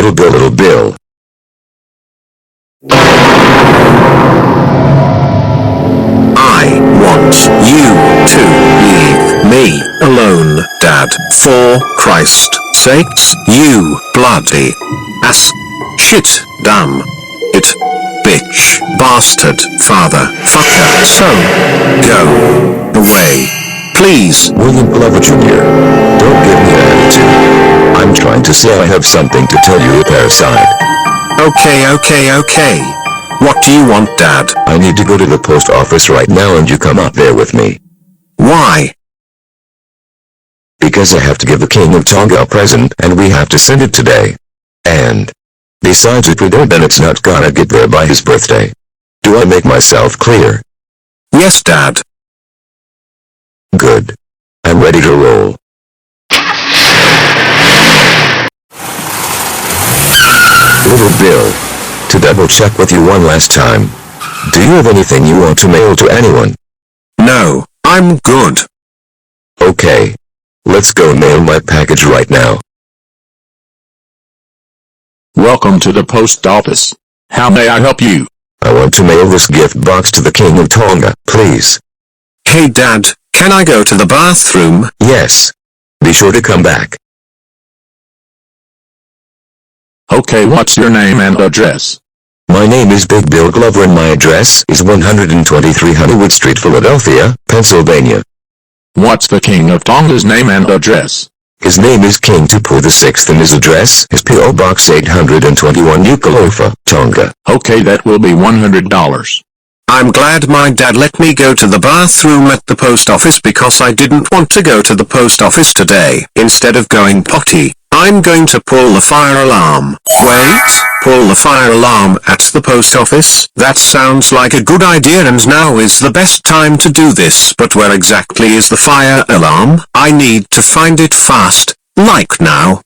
Little Bill, Little Bill. I want you to leave me alone, Dad. For Christ's sakes, you bloody ass. Shit, damn it, bitch, bastard, father, fucker. So, go away, please. William Glover Jr., don't give me an attitude. I'm trying to say I have something to tell you, parasite. Okay. What do you want, Dad? I need to go to the post office right now and you come out there with me. Why? Because I have to give the King of Tonga a present and we have to send it today. And besides, if we don't, then it's not gonna get there by his birthday. Do I make myself clear? Yes, Dad. Good. I'm ready to roll. Little Bill, to double check with you one last time. Do you have anything you want to mail to anyone? No, I'm good. Okay. Let's go mail my package right now. Welcome to the post office. How may I help you? I want to mail this gift box to the King of Tonga, please. Hey, Dad, can I go to the bathroom? Yes. Be sure to come back. Okay, what's your name and address? My name is Big Bill Glover and my address is 123 Honeywood Street, Philadelphia, Pennsylvania. What's the King of Tonga's name and address? His name is King Tupu VI and his address is P.O. Box 821 Nuku'alofa, Tonga. Okay, that will be $100. I'm glad my dad let me go to the bathroom at the post office because I didn't want to go to the post office today. Instead of going potty, I'm going to pull the fire alarm. Wait, pull the fire alarm at the post office? That sounds like a good idea, and now is the best time to do this. But where exactly is the fire alarm? I need to find it fast, like now.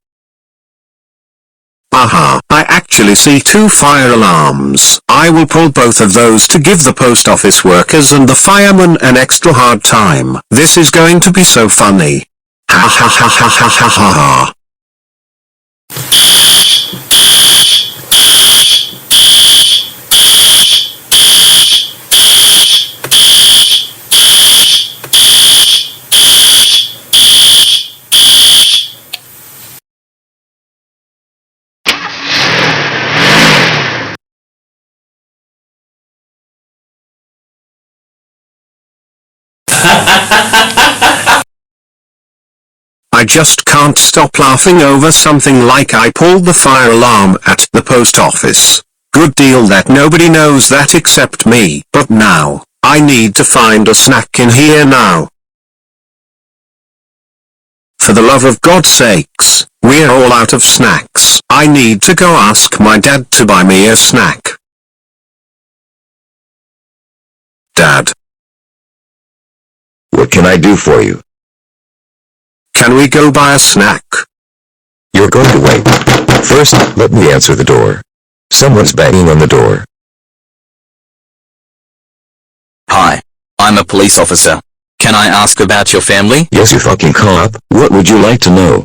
Aha, I actually see 2 fire alarms. I will pull both of those to give the post office workers and the firemen an extra hard time. This is going to be so funny. Ha ha ha ha ha ha ha ha. I just can't stop laughing over something like I pulled the fire alarm at the post office. Good deal that nobody knows that except me. But now, I need to find a snack in here now. For the love of God's sakes, we're all out of snacks. I need to go ask my dad to buy me a snack. Dad. What can I do for you? Can we go buy a snack? You're going to wait. First, let me answer the door. Someone's banging on the door. Hi. I'm a police officer. Can I ask about your family? Yes, you fucking cop. What would you like to know?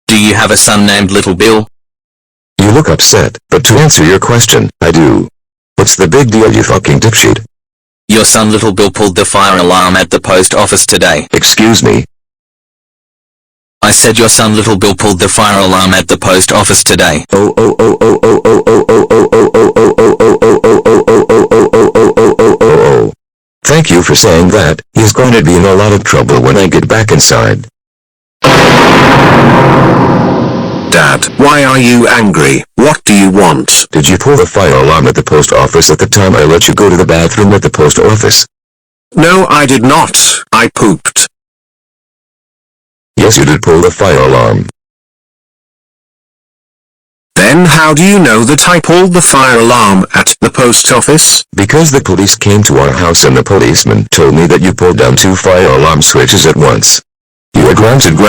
Do you have a son named Little Bill? You look upset, but to answer your question, I do. What's the big deal, you fucking dipshit? Your son Little Bill pulled the fire alarm at the post office today. Excuse me? I said your son Little Bill pulled the fire alarm at the post office today. Thank you for saying that. He's going to be in a lot of trouble when I get back inside. Dad, why are you angry? What do you want? Did you pull the fire alarm at the post office at the time I let you go to the bathroom at the post office? No, I did not. I pooped. Yes, you did pull the fire alarm. Then how do you know that I pulled the fire alarm at the post office? Because the police came to our house and the policeman told me that you pulled down 2 fire alarm switches at once. You are grounded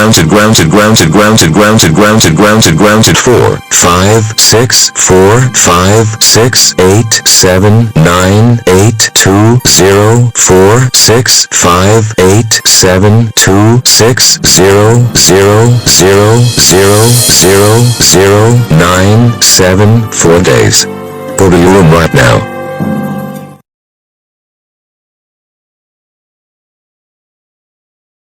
4, 5, 6, 4, 5, 6, 8, 7, 9, 8, 2, 0, 4, 6, 5, 8, 7, 2, 6, 0, 0, 0, 0, 0, 0, 9, 7, 4 days. Go to your room right now.